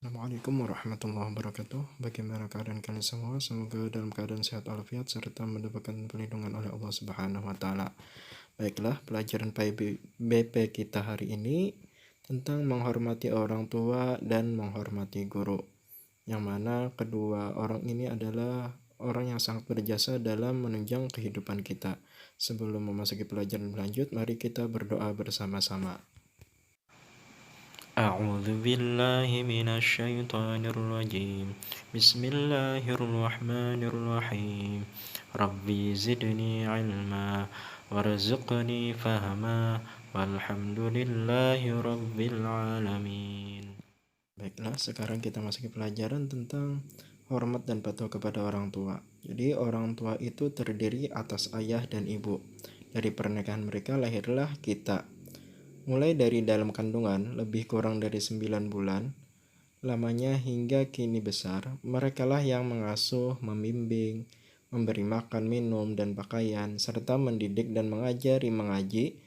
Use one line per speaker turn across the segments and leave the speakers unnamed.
Assalamualaikum warahmatullahi wabarakatuh. Bagaimana keadaan kalian semua? Semoga dalam keadaan sehat walafiat serta mendapatkan perlindungan oleh Allah Subhanahu wa taala. Baiklah, pelajaran BP kita hari ini tentang menghormati orang tua dan menghormati guru. Yang mana kedua orang ini adalah orang yang sangat berjasa dalam menunjang kehidupan kita. Sebelum memasuki pelajaran lanjut, mari kita berdoa bersama-sama.
أعوذ بالله من الشيطان الرجيم بسم الله الرحمن الرحيم ربي زدني علما وارزقني فهما والحمد لله رب العالمين.
Baiklah, sekarang kita masuki pelajaran tentang hormat dan patuh kepada orang tua. Jadi orang tua itu terdiri atas ayah dan ibu. Dari pernikahan mereka lahirlah kita. Mulai dari dalam kandungan lebih kurang dari 9 bulan lamanya hingga kini besar, merekalah yang mengasuh, membimbing, memberi makan, minum, dan pakaian, serta mendidik dan mengajari mengaji,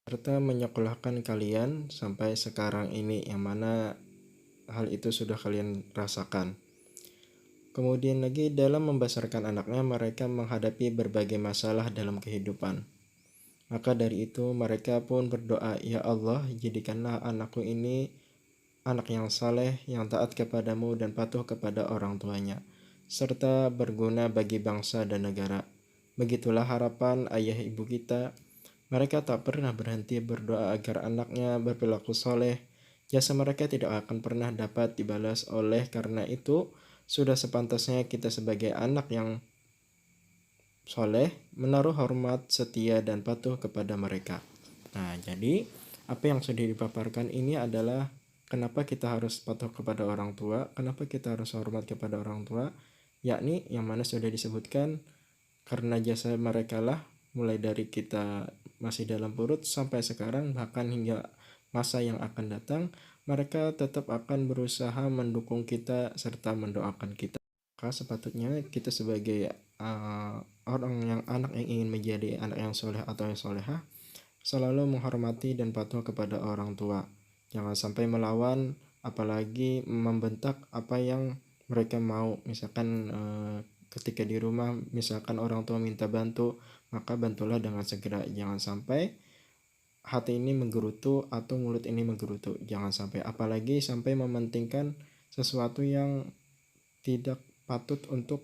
serta menyekolahkan kalian sampai sekarang ini, yang mana hal itu sudah kalian rasakan. Kemudian lagi dalam membesarkan anaknya, mereka menghadapi berbagai masalah dalam kehidupan. Maka dari itu mereka pun berdoa, "Ya Allah, jadikanlah anakku ini anak yang saleh, yang taat kepadamu dan patuh kepada orang tuanya, serta berguna bagi bangsa dan negara." Begitulah harapan ayah ibu kita. Mereka tak pernah berhenti berdoa agar anaknya berperilaku soleh. Jasa mereka tidak akan pernah dapat dibalas. Oleh karena itu, sudah sepantasnya kita sebagai anak yang soleh menaruh hormat, setia, dan patuh kepada mereka. Nah, jadi apa yang sudah dipaparkan ini adalah kenapa kita harus patuh kepada orang tua, kenapa kita harus hormat kepada orang tua, yakni yang mana sudah disebutkan karena jasa mereka lah mulai dari kita masih dalam perut sampai sekarang, bahkan hingga masa yang akan datang, mereka tetap akan berusaha mendukung kita serta mendoakan kita. Maka sepatutnya kita sebagai orang yang anak yang ingin menjadi anak yang soleh atau yang solehah selalu menghormati dan patuh kepada orang tua. Jangan sampai melawan, apalagi membentak apa yang mereka mau. Misalkan ketika di rumah, misalkan orang tua minta bantu, maka bantulah dengan segera. Jangan sampai hati ini menggerutu atau mulut ini menggerutu. Jangan sampai, apalagi sampai mementingkan sesuatu yang tidak patut untuk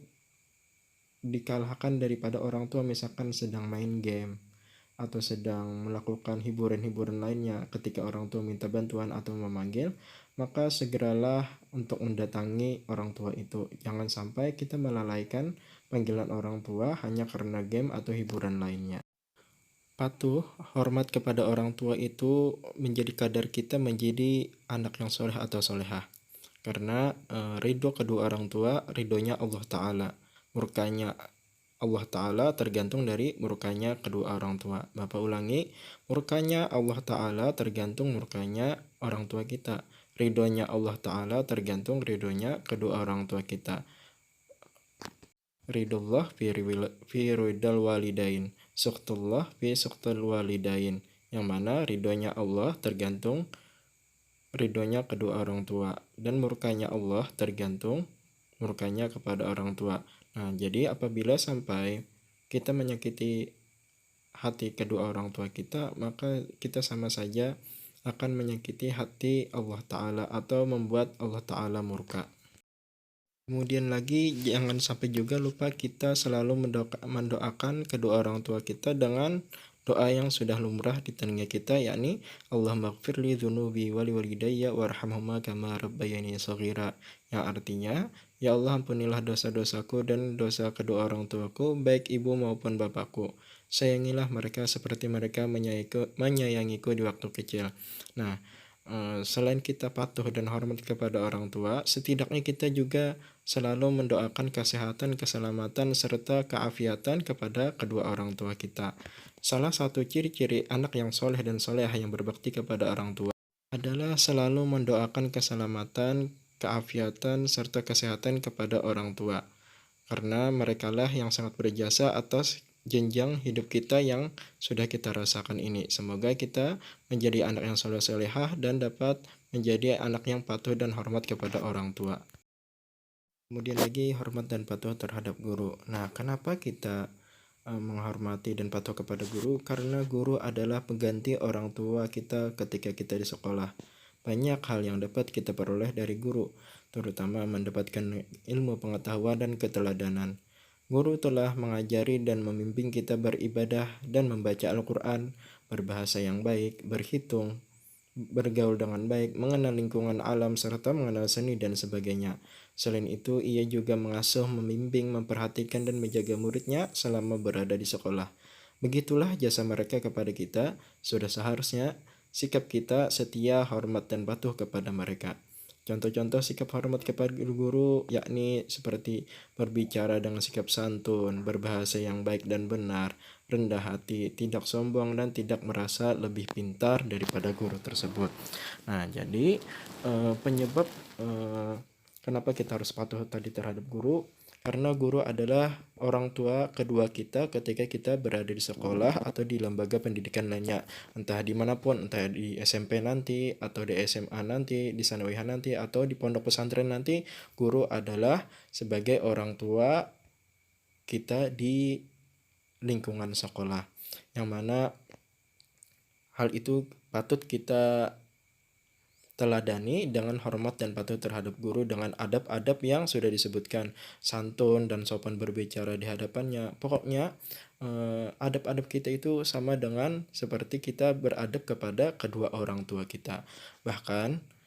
dikalahkan daripada orang tua, misalkan sedang main game atau sedang melakukan hiburan-hiburan lainnya. Ketika orang tua minta bantuan atau memanggil, maka segeralah untuk mendatangi orang tua itu. Jangan sampai kita melalaikan panggilan orang tua hanya karena game atau hiburan lainnya. Patuh, hormat kepada orang tua itu menjadi kadar kita menjadi anak yang soleh atau solehah. Karena ridho kedua orang tua, ridhonya Allah Ta'ala. Murkanya Allah Ta'ala tergantung dari murkanya kedua orang tua. Bapak ulangi, murkanya Allah Ta'ala tergantung murkanya orang tua kita. Ridhonya Allah Ta'ala tergantung ridhonya kedua orang tua kita. Ridullah fi ridal walidain, suktullah fi suktul walidain. Yang mana ridhonya Allah tergantung ridhonya kedua orang tua, dan murkanya Allah tergantung murkanya kepada orang tua. Nah, jadi apabila sampai kita menyakiti hati kedua orang tua kita, maka kita sama saja akan menyakiti hati Allah Ta'ala atau membuat Allah Ta'ala murka. Kemudian lagi jangan sampai juga lupa kita selalu mendoakan kedua orang tua kita dengan doa yang sudah lumrah di telinga kita, yakni Allahumma ighfirli dzunubi wa liwalidayya warhamhuma kama rabbayani shaghira, yang artinya, ya Allah, ampunilah dosa-dosaku dan dosa kedua orang tuaku, baik ibu maupun bapakku. Sayangilah mereka seperti mereka menyayangiku di waktu kecil. Nah, selain kita patuh dan hormat kepada orang tua, setidaknya kita juga selalu mendoakan kesehatan, keselamatan, serta keafiatan kepada kedua orang tua kita. Salah satu ciri-ciri anak yang soleh dan solehah yang berbakti kepada orang tua adalah selalu mendoakan keselamatan, keafiatan, serta kesehatan kepada orang tua. Karena merekalah yang sangat berjasa atas jenjang hidup kita yang sudah kita rasakan ini. Semoga kita menjadi anak yang soleh-solehah dan dapat menjadi anak yang patuh dan hormat kepada orang tua. Kemudian lagi hormat dan patuh terhadap guru. Nah, kenapa kita menghormati dan patuh kepada guru? Karena guru adalah pengganti orang tua kita ketika kita di sekolah. Banyak hal yang dapat kita peroleh dari guru, terutama mendapatkan ilmu pengetahuan dan keteladanan. Guru telah mengajari dan membimbing kita beribadah dan membaca Al-Quran, berbahasa yang baik, berhitung, bergaul dengan baik, mengenal lingkungan alam, serta mengenal seni dan sebagainya. Selain itu, ia juga mengasuh, membimbing, memperhatikan, dan menjaga muridnya selama berada di sekolah. Begitulah jasa mereka kepada kita, sudah seharusnya sikap kita setia, hormat, dan patuh kepada mereka. Contoh-contoh sikap hormat kepada guru yakni seperti berbicara dengan sikap santun, berbahasa yang baik dan benar, rendah hati, tidak sombong, dan tidak merasa lebih pintar daripada guru tersebut. Nah, jadi penyebab kenapa kita harus patuh tadi terhadap guru, karena guru adalah orang tua kedua kita ketika kita berada di sekolah atau di lembaga pendidikan lainnya, entah dimanapun, entah di SMP nanti, atau di SMA nanti, di sanawiyah nanti, atau di pondok pesantren nanti. Guru adalah sebagai orang tua kita di lingkungan sekolah, yang mana hal itu patut kita teladani dengan hormat dan patuh terhadap guru dengan adab-adab yang sudah disebutkan, santun dan sopan berbicara di hadapannya. Pokoknya adab-adab kita itu sama dengan seperti kita beradab kepada kedua orang tua kita. Bahkan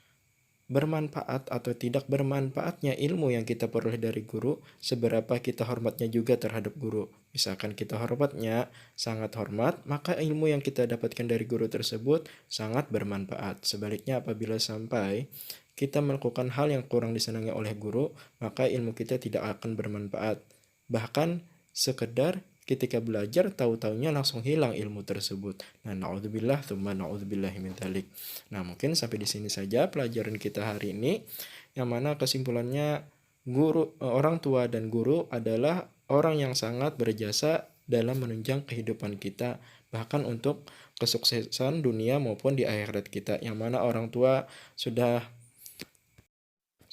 bermanfaat atau tidak bermanfaatnya ilmu yang kita peroleh dari guru, seberapa kita hormatnya juga terhadap guru. Misalkan kita hormatnya sangat hormat, maka ilmu yang kita dapatkan dari guru tersebut sangat bermanfaat. Sebaliknya, apabila sampai kita melakukan hal yang kurang disenangi oleh guru, maka ilmu kita tidak akan bermanfaat. Bahkan sekedar ketika belajar tahu-taunya langsung hilang ilmu tersebut. Nah, naudzubillah tsumma naudzubillahi min dzalik. Nah, mungkin sampai di sini saja pelajaran kita hari ini, yang mana kesimpulannya orang tua dan guru adalah orang yang sangat berjasa dalam menunjang kehidupan kita, bahkan untuk kesuksesan dunia maupun di akhirat kita, yang mana orang tua sudah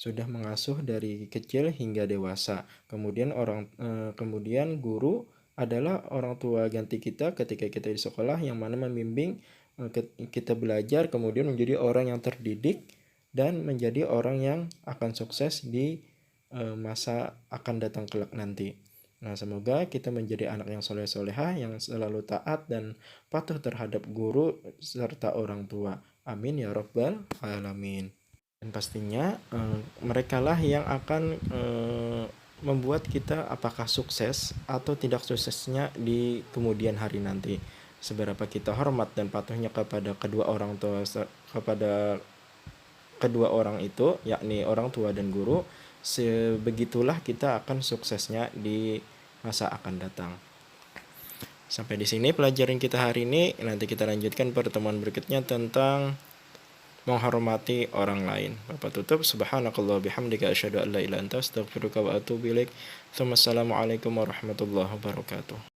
mengasuh dari kecil hingga dewasa. Kemudian guru adalah orang tua ganti kita ketika kita di sekolah, yang mana membimbing kita belajar, kemudian menjadi orang yang terdidik dan menjadi orang yang akan sukses di masa akan datang kelak nanti. Nah, semoga kita menjadi anak yang soleh-solehah, yang selalu taat dan patuh terhadap guru serta orang tua. Amin ya rabbal alamin. Dan pastinya mereka lah yang akan membuat kita apakah sukses atau tidak suksesnya di kemudian hari nanti. Seberapa kita hormat dan patuhnya kepada kedua orang itu, yakni orang tua dan guru, sebegitulah kita akan suksesnya di masa akan datang. Sampai di sini pelajaran kita hari ini. Nanti kita lanjutkan pertemuan berikutnya tentang menghormati orang lain. Bapak tutup, subhanakallah bihamdika asyhadu an la ilaha illa anta astaghfiruka wa atubu ilaik. Assalamualaikum warahmatullahi wabarakatuh.